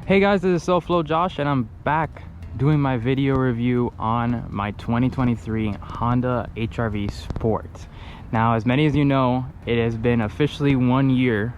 Hey guys, this is SoFlo Josh and I'm back doing my video review on my 2023 Honda HR-V Sport. Now, as many as you know, it has been officially 1 year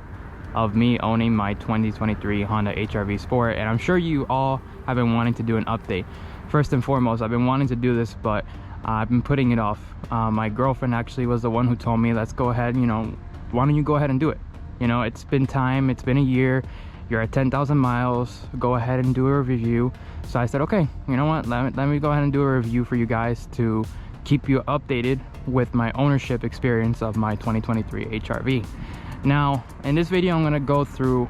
of me owning my 2023 Honda HR-V Sport, and I'm sure you all have been wanting to do an update. First and foremost, I've been wanting to do this, but I've been putting it off. My girlfriend actually was the one who told me, let's go ahead, why don't you go ahead and do it? It's been time, it's been a year. You're at 10,000 miles, go ahead and do a review. So I said, okay, you know what, let me go ahead and do a review for you guys to keep you updated with my ownership experience of my 2023 HR-V. Now, in this video, I'm gonna go through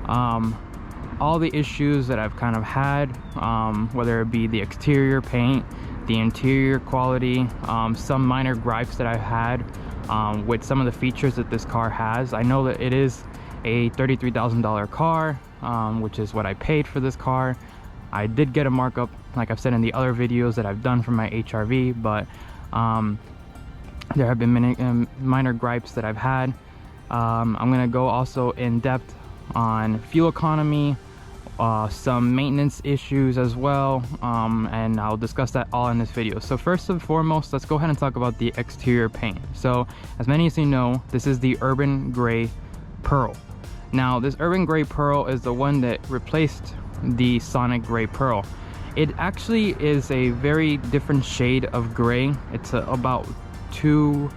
all the issues that I've kind of had, whether it be the exterior paint, the interior quality, some minor gripes that I've had with some of the features that this car has. I know that it is a $33,000 car, which is what I paid for this car. I did get a markup, like I've said in the other videos that I've done for my HR-V, but there have been many minor gripes that I've had. I'm gonna go also in depth on fuel economy, some maintenance issues as well, and I'll discuss that all in this video. So first and foremost, let's go ahead and talk about the exterior paint. So as many as you know, this is the Urban Gray Pearl. Now, this Urban Gray Pearl is the one that replaced the Sonic Gray Pearl. It actually is a very different shade of gray. It's about 2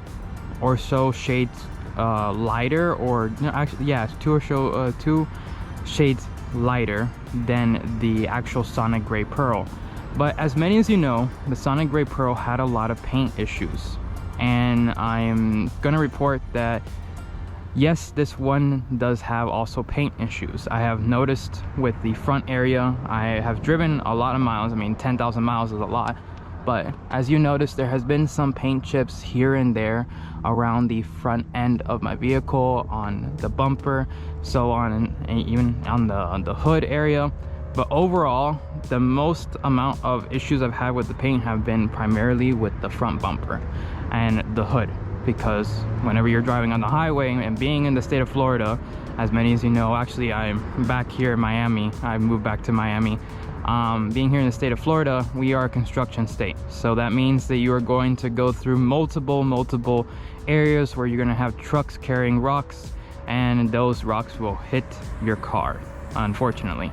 or so shades lighter, or no, actually, yeah, 2 shades lighter than the actual Sonic Gray Pearl. But as many as you know, the Sonic Gray Pearl had a lot of paint issues, and I'm gonna report that yes, this one does have also paint issues. I have noticed with the front area, I have driven a lot of miles. I mean, 10,000 miles is a lot, but as you notice, there has been some paint chips here and there around the front end of my vehicle, on the bumper, so on, and even on the hood area. But overall, the most amount of issues I've had with the paint have been primarily with the front bumper and the hood, because whenever you're driving on the highway, and being in the state of Florida, as many as you know, actually I'm back here in Miami, I moved back to Miami. Being here in the state of Florida, we are a construction state, so that means that you are going to go through multiple areas where you're going to have trucks carrying rocks, and those rocks will hit your car, unfortunately.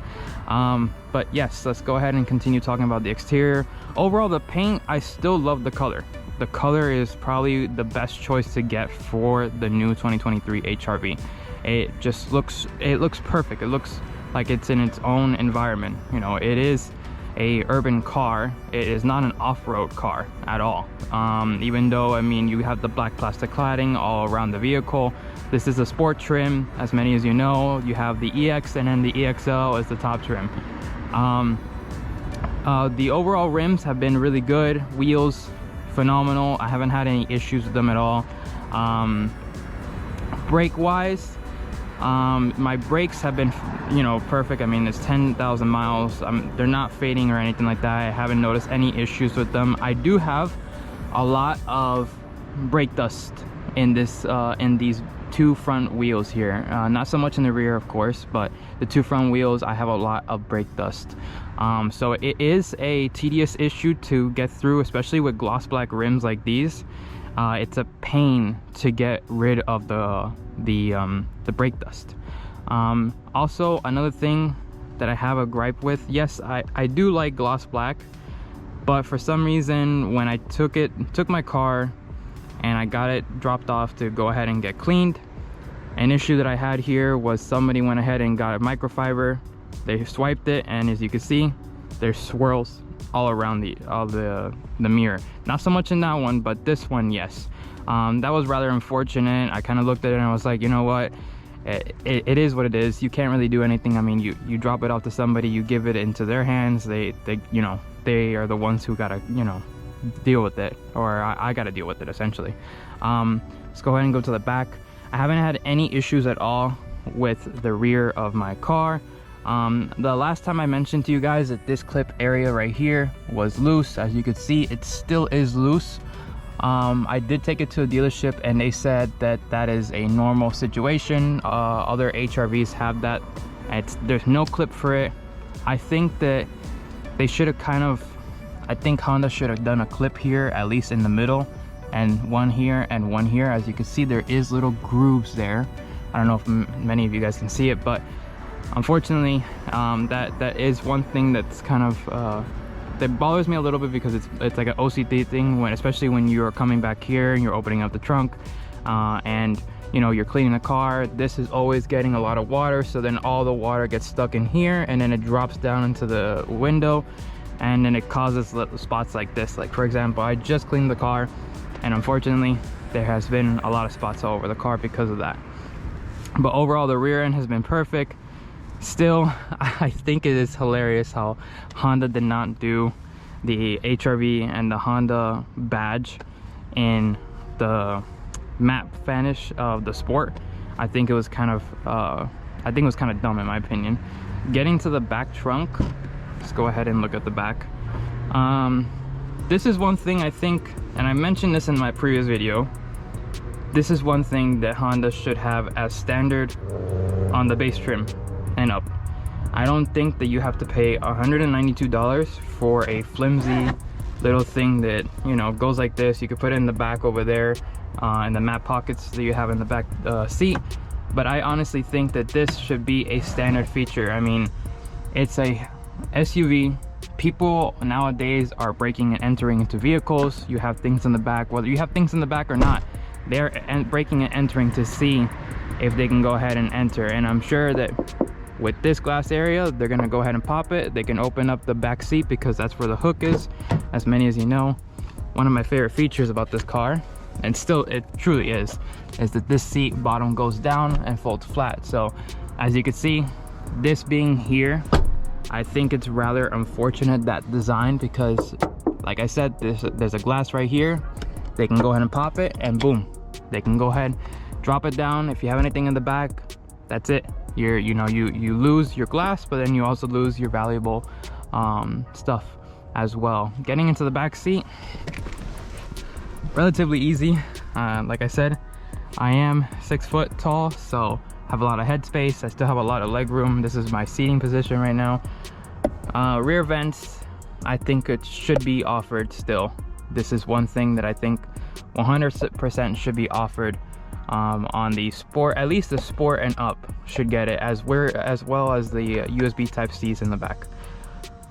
But yes, let's go ahead and continue talking about the exterior. Overall, the paint, I still love the color. The color is probably the best choice to get for the new 2023 HR-V. It just looks perfect. It looks like it's in its own environment. It is a urban car. It is not an off-road car at all. Even though, I mean, you have the black plastic cladding all around the vehicle. This is a sport trim. As many as you know, you have the EX, and then the EXL is the top trim. The overall rims have been really good. Wheels, phenomenal. I haven't had any issues with them at all. Brake wise, my brakes have been perfect. I mean, it's 10,000 miles. They're not fading or anything like that. I haven't noticed any issues with them. I do have a lot of brake dust in these 2 front wheels here, not so much in the rear, of course, but the 2 front wheels, I have a lot of brake dust. So it is a tedious issue to get through, especially with gloss black rims like these. It's a pain to get rid of the brake dust. Also, another thing that I have a gripe with, yes, I do like gloss black, but for some reason, when I took my car and I got it dropped off to go ahead and get cleaned, an issue that I had here was somebody went ahead and got a microfiber. They swiped it, and as you can see, there's swirls all around the mirror. Not so much in that one, but this one, yes. That was rather unfortunate. I kind of looked at it and I was like, you know what, it is what it is. You can't really do anything. I mean, you drop it off to somebody, you give it into their hands, they are the ones who gotta deal with it, or I gotta deal with it, essentially. Let's go ahead and go to the back. I haven't had any issues at all with the rear of my car. The last time I mentioned to you guys that this clip area right here was loose. As you can see, it still is loose. I did take it to a dealership and they said that that is a normal situation. Other HR-Vs have that. There's no clip for it. I think that they should have I think Honda should have done a clip here, at least in the middle, and one here and one here. As you can see, there is little grooves there. I don't know if many of you guys can see it, but unfortunately, that is one thing that's kind of that bothers me a little bit, because it's like an OCD thing, especially when you're coming back here and you're opening up the trunk, and you know, you're cleaning the car. This is always getting a lot of water, so then all the water gets stuck in here, and then it drops down into the window, and then it causes little spots like this. Like, for example, I just cleaned the car, and unfortunately there has been a lot of spots all over the car because of that. But overall, the rear end has been perfect. Still, I think it is hilarious how Honda did not do the HRV and the Honda badge in the matte finish of the Sport. I think it was kind of dumb in my opinion. Getting to the back trunk, let's go ahead and look at the back. This is one thing I think, and I mentioned this in my previous video, this is one thing that Honda should have as standard on the base trim and up. I don't think that you have to pay $192 for a flimsy little thing that, you know, goes like this. You could put it in the back over there, in the matte pockets that you have in the back seat. But I honestly think that this should be a standard feature. I mean, it's a SUV. People nowadays are breaking and entering into vehicles. You have things in the back, whether you have things in the back or not, they're breaking and entering to see if they can go ahead and enter. And I'm sure that with this glass area, they're gonna go ahead and pop it. They can open up the back seat, because that's where the hook is. As many as you know, one of my favorite features about this car, and still it truly is that this seat bottom goes down and folds flat. So as you can see, this being here, I think it's rather unfortunate, that design, because like I said, there's a glass right here. They can go ahead and pop it, and boom, they can go ahead, drop it down. If you have anything in the back, that's it. You lose your glass, but then you also lose your valuable stuff as well. Getting into the back seat, relatively easy. Like I said, I am 6 foot tall, so have a lot of headspace. I still have a lot of leg room. This is my seating position right now. Rear vents, I think it should be offered still. This is one thing that I think 100% should be offered on the Sport. At least the Sport and up should get it, as well as the USB type C's in the back.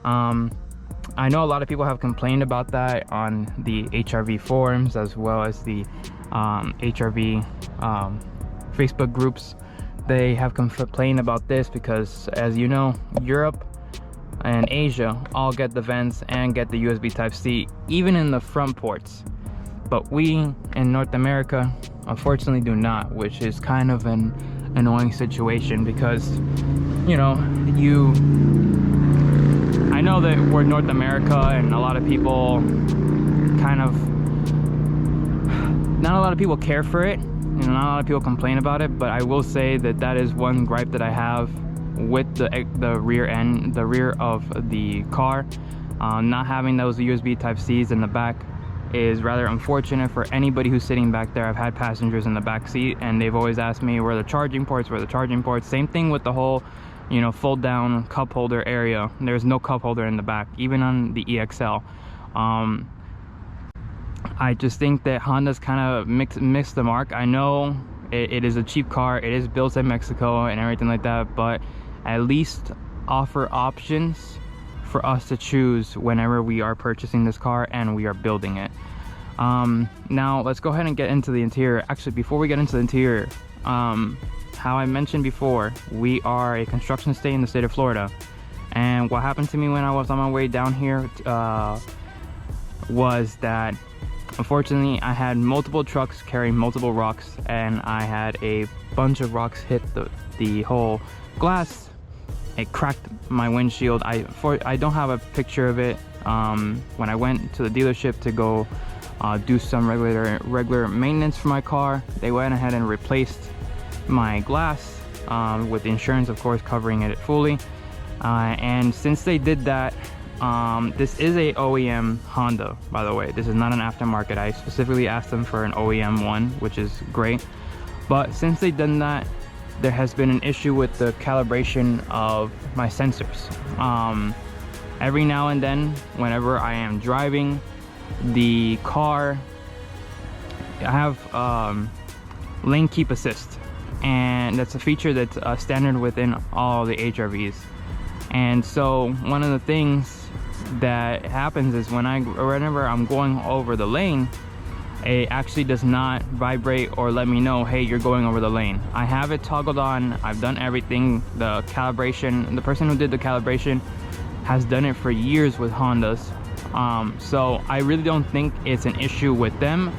I know a lot of people have complained about that on the HRV forums, as well as the HRV Facebook groups. They have complained about this because, as you know, Europe and Asia all get the vents and get the USB type C, even in the front ports. But we in North America unfortunately do not, which is kind of an annoying situation, because, you know, I know that we're North America, and a lot of people not a lot of people care for it, you know, not a lot of people complain about it. But I will say that is one gripe that I have with the rear end, the rear of the car. Not having those USB type C's in the back is rather unfortunate for anybody who's sitting back there. I've had passengers in the back seat, and they've always asked me, where are the charging ports, where are the charging ports? Same thing with the whole, you know, fold down cup holder area. There's no cup holder in the back, even on the EXL. I just think that Honda's kind of mixed the mark. I know it is a cheap car, it is built in Mexico and everything like that, but at least offer options for us to choose whenever we are purchasing this car and we are building it. Now let's go ahead and get into the interior. Actually, before we get into the interior, how I mentioned before, we are a construction state in the state of Florida, and what happened to me when I was on my way down here was that unfortunately I had multiple trucks carrying multiple rocks, and I had a bunch of rocks hit the whole glass. It cracked my windshield. I don't have a picture of it. When I went to the dealership to go do some regular maintenance for my car, they went ahead and replaced my glass, with the insurance of course covering it fully. And since they did that, this is a OEM Honda, by the way. This is not an aftermarket. I specifically asked them for an OEM one, which is great. But since they've done that, there has been an issue with the calibration of my sensors. Every now and then, whenever I am driving the car, I have lane keep assist, and that's a feature that's standard within all the HRVs. And so one of the things that happens is whenever I'm going over the lane, it actually does not vibrate or let me know, hey, you're going over the lane. I have it toggled on. I've done everything. The person who did the calibration has done it for years with Hondas. So I really don't think it's an issue with them.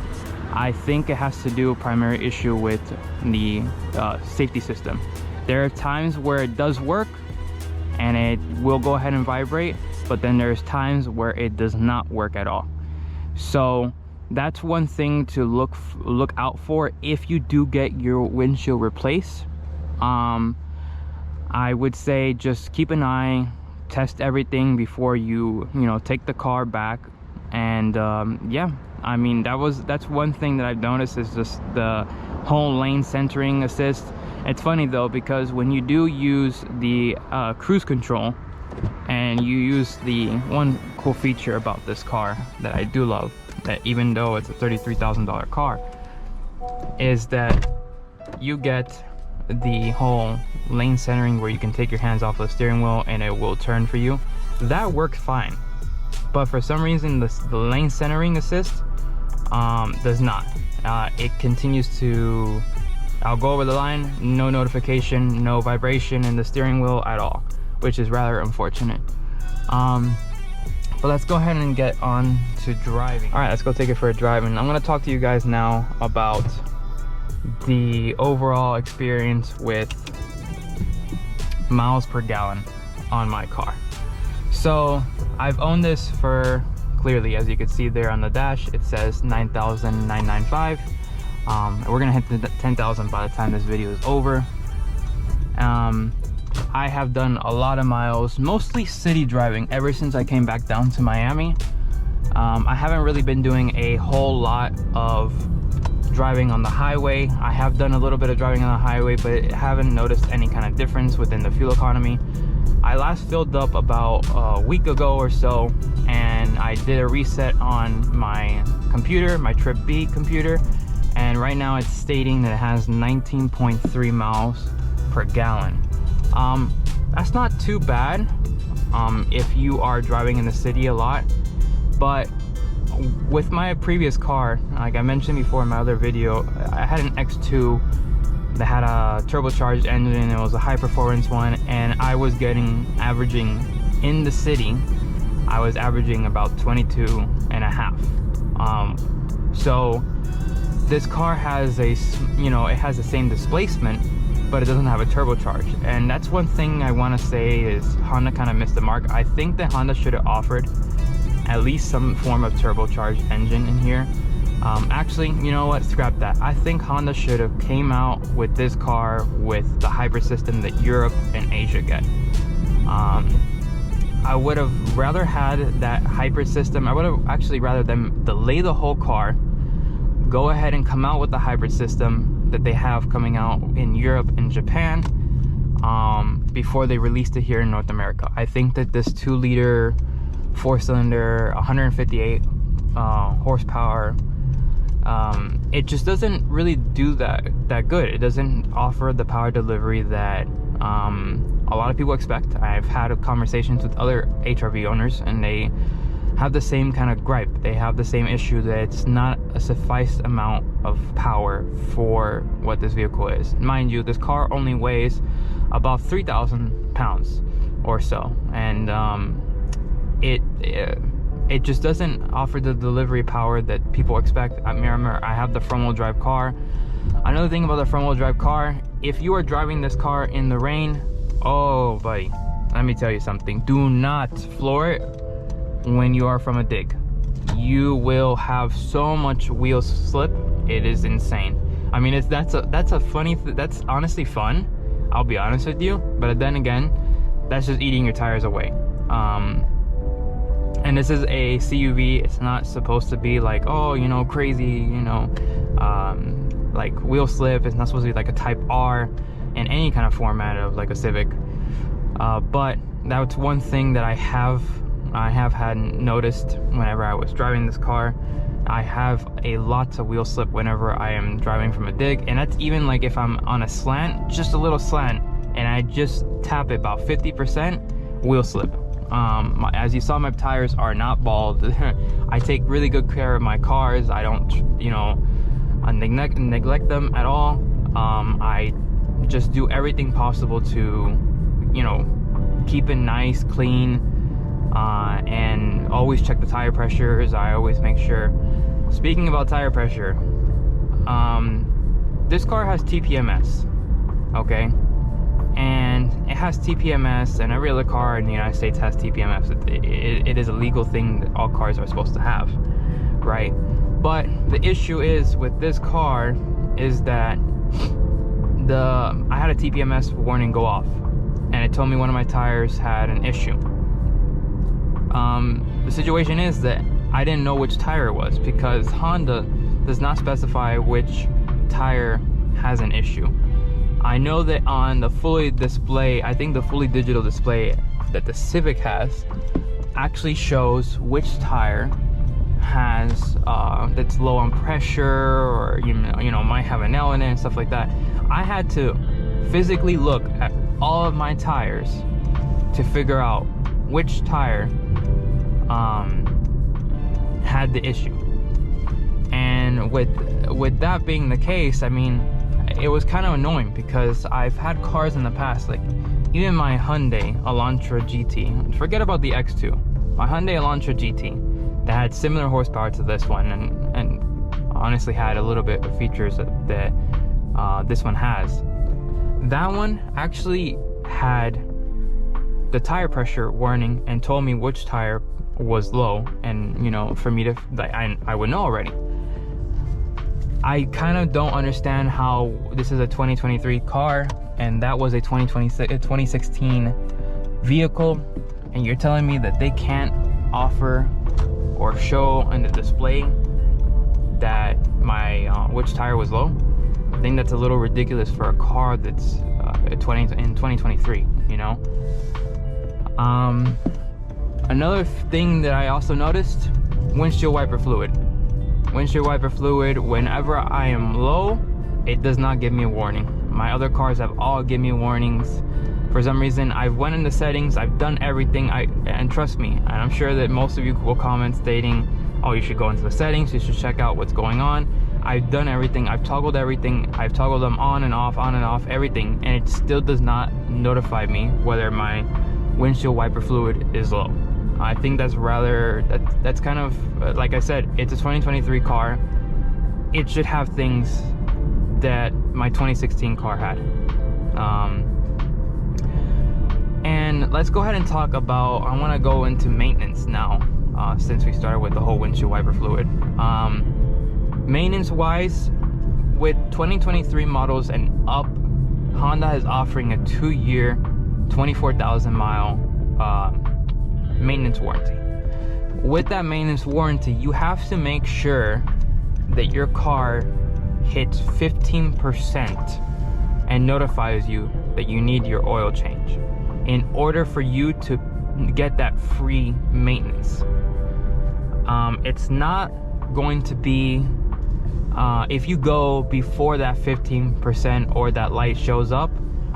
I think it has to do a primary issue with the safety system. There are times where it does work and it will go ahead and vibrate, but then there's times where it does not work at all. So that's one thing to look out for if you do get your windshield replaced. I would say just keep an eye, test everything before you take the car back. And yeah, I mean, that's one thing that I've noticed is just the whole lane centering assist. It's funny though, because when you do use the cruise control, and you use the one cool feature about this car that I do love, that even though it's a $33,000 car, is that you get the whole lane centering where you can take your hands off the steering wheel and it will turn for you. That works fine, but for some reason the lane centering assist does not. It continues to, I'll go over the line, no notification, no vibration in the steering wheel at all, which is rather unfortunate. But let's go ahead and get on to driving. All right, let's go take it for a drive, and I'm gonna talk to you guys now about the overall experience with miles per gallon on my car. So I've owned this for, clearly, as you can see there on the dash, it says 9,995. We're gonna hit the 10,000 by the time this video is over. I have done a lot of miles, mostly city driving, ever since I came back down to Miami. I haven't really been doing a whole lot of driving on the highway. I have done a little bit of driving on the highway, but haven't noticed any kind of difference within the fuel economy. I last filled up about a week ago or so, and I did a reset on my computer, my Trip B computer, and right now it's stating that it has 19.3 miles per gallon. That's not too bad if you are driving in the city a lot, but with my previous car, like I mentioned before in my other video, I had an X2 that had a turbocharged engine. It was a high performance one, and I was averaging in the city, I was averaging about 22 and a half. So this car has it has the same displacement, but it doesn't have a turbocharge. And that's one thing I want to say is Honda kind of missed the mark. I think that Honda should have offered at least some form of turbocharged engine in here. Actually, you know what, scrap that. I think Honda should have came out with this car with the hybrid system that Europe and Asia get. I would have rather had that hybrid system. I would have actually rather them delay the whole car, go ahead and come out with the hybrid system that they have coming out in Europe and Japan before they released it here in North America. I think that this 2-liter 4-cylinder 158 horsepower, it just doesn't really do that good. It doesn't offer the power delivery that a lot of people expect. I've had conversations with other HRV owners, and they have the same kind of gripe. They have the same issue that it's not a sufficient amount of power for what this vehicle is. Mind you, this car only weighs about 3,000 pounds or so, and it just doesn't offer the delivery power that people expect. I remember I have the front-wheel drive car. Another thing about the front-wheel drive car, if you are driving this car in the rain, oh buddy, let me tell you something. Do not floor it when you are from a dig. You will have so much wheel slip, it is insane. I mean, that's honestly fun, I'll be honest with you, but then again, that's just eating your tires away. And this is a CUV. It's not supposed to be like, oh, crazy, like wheel slip. It's not supposed to be like a Type R. in any kind of format of like a Civic. But that's one thing that I have had noticed whenever I was driving this car. I have a lot of wheel slip whenever I am driving from a dig, and that's even like if I'm on a slant, just a little slant, and I just tap it about 50%, wheel slip. As you saw, my tires are not bald. I take really good care of my cars. I don't, you know, neglect them at all. I just do everything possible to, you know, keep it nice, clean, and always check the tire pressures. I always make sure. Speaking about tire pressure, this car has TPMS, okay? And it has TPMS, and every other car in the United States has TPMS. It is a legal thing that all cars are supposed to have, right? But the issue is with this car is that I had a TPMS warning go off, and it told me one of my tires had an issue. The situation is that I didn't know which tire it was, because Honda does not specify which tire has an issue. I know that on the fully display, I think the fully digital display that the Civic has actually shows which tire has that's low on pressure, or you know might have an L in it and stuff like that. I had to physically look at all of my tires to figure out which tire had the issue. And with that being the case, I mean, it was kind of annoying, because I've had cars in the past, like even my Hyundai Elantra GT, forget about the X2, my Hyundai Elantra GT that had similar horsepower to this one, and honestly had a little bit of features that this one has. That one actually had the tire pressure warning and told me which tire was low, and you know, for me to I would know already. I kind of don't understand how this is a 2023 car and that was a 2016 vehicle, and you're telling me that they can't offer or show on the display that my which tire was low. I think that's a little ridiculous for a car that's in 2023, you know. Another thing that I also noticed, windshield wiper fluid. Windshield wiper fluid, whenever I am low, it does not give me a warning. My other cars have all given me warnings. For some reason, I've went in the settings, I've done everything, and trust me, and I'm sure that most of you will comment stating, oh, you should go into the settings, you should check out what's going on. I've done everything, I've toggled everything, I've toggled them on and off, everything, and it still does not notify me whether my windshield wiper fluid is low. I think that's that's kind of, like I said, it's a 2023 car. It should have things that my 2016 car had. And let's go ahead and talk about, I want to go into maintenance now, since we started with the whole windshield wiper fluid. Maintenance wise, with 2023 models and up, Honda is offering a 2-year 24,000 mile maintenance warranty. With that maintenance warranty, you have to make sure that your car hits 15% and notifies you that you need your oil change in order for you to get that free maintenance. It's not going to be if you go before that 15% or that light shows up,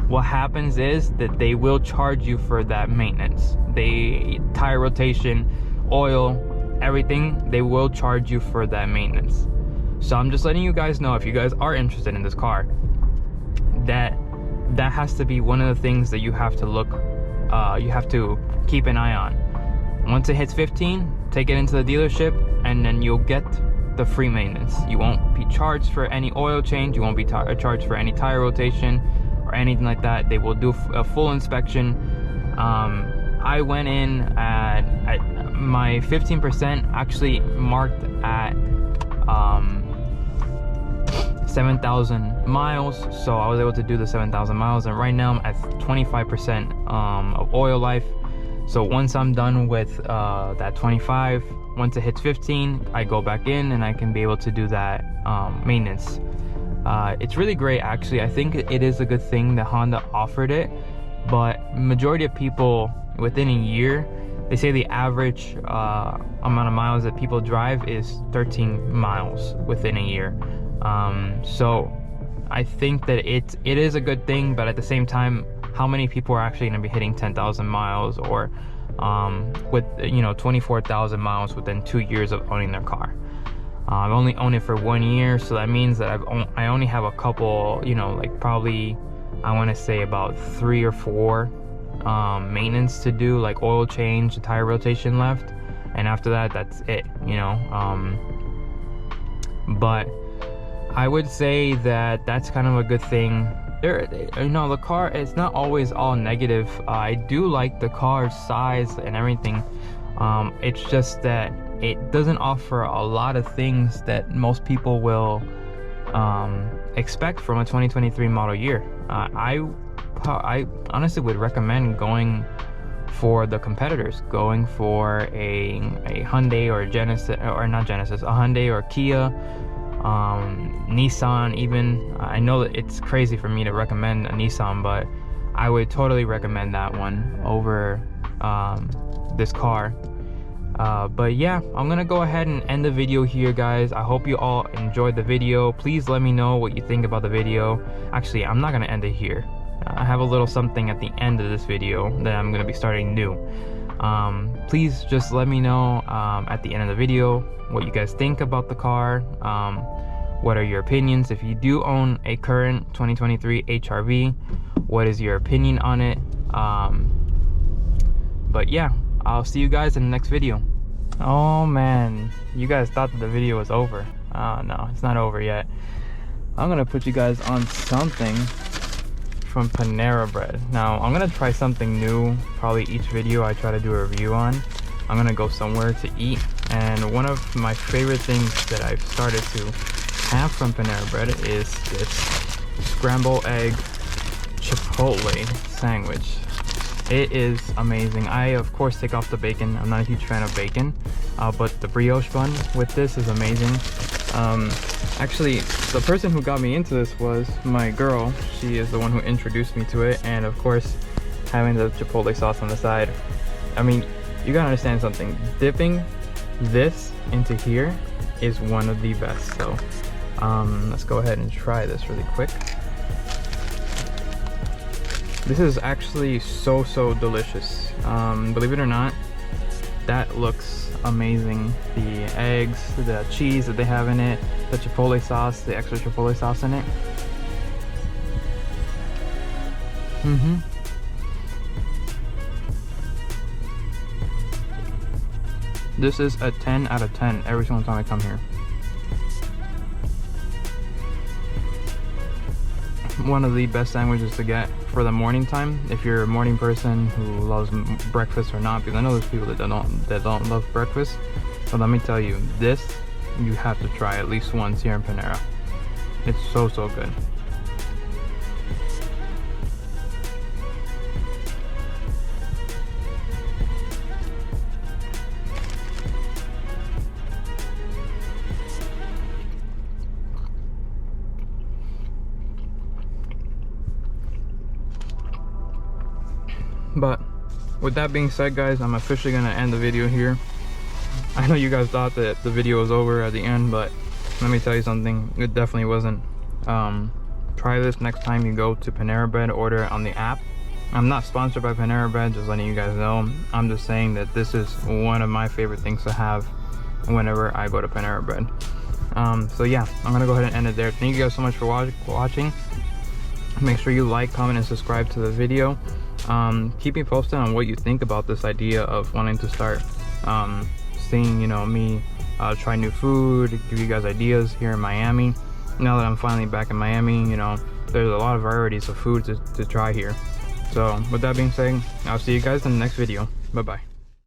what happens is that they will charge you for that maintenance. Tire rotation, oil, everything, they will charge you for that maintenance. So I'm just letting you guys know, if you guys are interested in this car, that has to be one of the things that you have to look, you have to keep an eye on. Once it hits 15, take it into the dealership, and then you'll get the free maintenance. You won't be charged for any oil change, you won't be charged for any tire rotation or anything like that. They will do a full inspection. I went in at my 15% actually marked at 7,000 miles, so I was able to do the 7,000 miles, and right now I'm at 25% of oil life. So once I'm done with that 25, once it hits 15, I go back in and I can be able to do that maintenance. It's really great, actually. I think it is a good thing that Honda offered it, but majority of people within a year, they say the average amount of miles that people drive is 13 miles within a year. So I think that it is a good thing, but at the same time, how many people are actually going to be hitting 10,000 miles or with 24,000 miles within 2 years of owning their car? I've only owned it for 1 year, so that means that I only have a couple, like probably I want to say about 3 or 4 maintenance to do, like oil change, tire rotation left, and after that, that's it. But I would say that that's kind of a good thing. The car, it's not always all negative. I do like the car's size and everything. It's just that it doesn't offer a lot of things that most people will expect from a 2023 model year. I honestly would recommend going for the competitors, going for a Hyundai or Genesis, or not Genesis, a Hyundai or Kia, Nissan even. I know that it's crazy for me to recommend a Nissan, but I would totally recommend that one over this car. But yeah, I'm gonna go ahead and end the video here, guys. I hope you all enjoyed the video. Please let me know what you think about the video. Actually, I'm not gonna end it here. I have a little something at the end of this video that I'm gonna be starting new. Please just let me know at the end of the video what you guys think about the car. What are your opinions? If you do own a current 2023 HRV, what is your opinion on it? But yeah, I'll see you guys in the next video. Oh man, you guys thought that the video was over. No, it's not over yet. I'm gonna put you guys on something from Panera Bread. Now, I'm gonna try something new. Probably each video I try to do a review on. I'm gonna go somewhere to eat, and one of my favorite things that I've started to have from Panera Bread is this scrambled egg Chipotle sandwich. It is amazing. I of course take off the bacon. I'm not a huge fan of bacon, but the brioche bun with this is amazing. Actually, the person who got me into this was my girl. She is the one who introduced me to it, and of course having the Chipotle sauce on the side. I mean, you gotta understand something. Dipping this into here is one of the best. So let's go ahead and try this really quick. This is actually so delicious. Believe it or not, that looks amazing. The eggs, the cheese that they have in it, the Chipotle sauce, the extra Chipotle sauce in it. This is a 10 out of 10 every single time I come here. One of the best sandwiches to get for the morning time, if you're a morning person who loves breakfast or not, because I know there's people that don't love breakfast. But let me tell you, this you have to try at least once here in Panera. It's so good. But with that being said, guys, I'm officially gonna end the video here. I know you guys thought that the video was over at the end, but let me tell you something, it definitely wasn't. Try this next time you go to Panera Bread, order it on the app. I'm not sponsored by Panera Bread, just letting you guys know. I'm just saying that this is one of my favorite things to have whenever I go to Panera Bread. So yeah, I'm gonna go ahead and end it there. Thank you guys so much for watching. Make sure you like, comment, and subscribe to the video. Keep me posted on what you think about this idea of wanting to start seeing me try new food, give you guys ideas here in Miami. Now that I'm finally back in Miami, there's a lot of varieties of food to try here. So with that being said, I'll see you guys in the next video. Bye bye.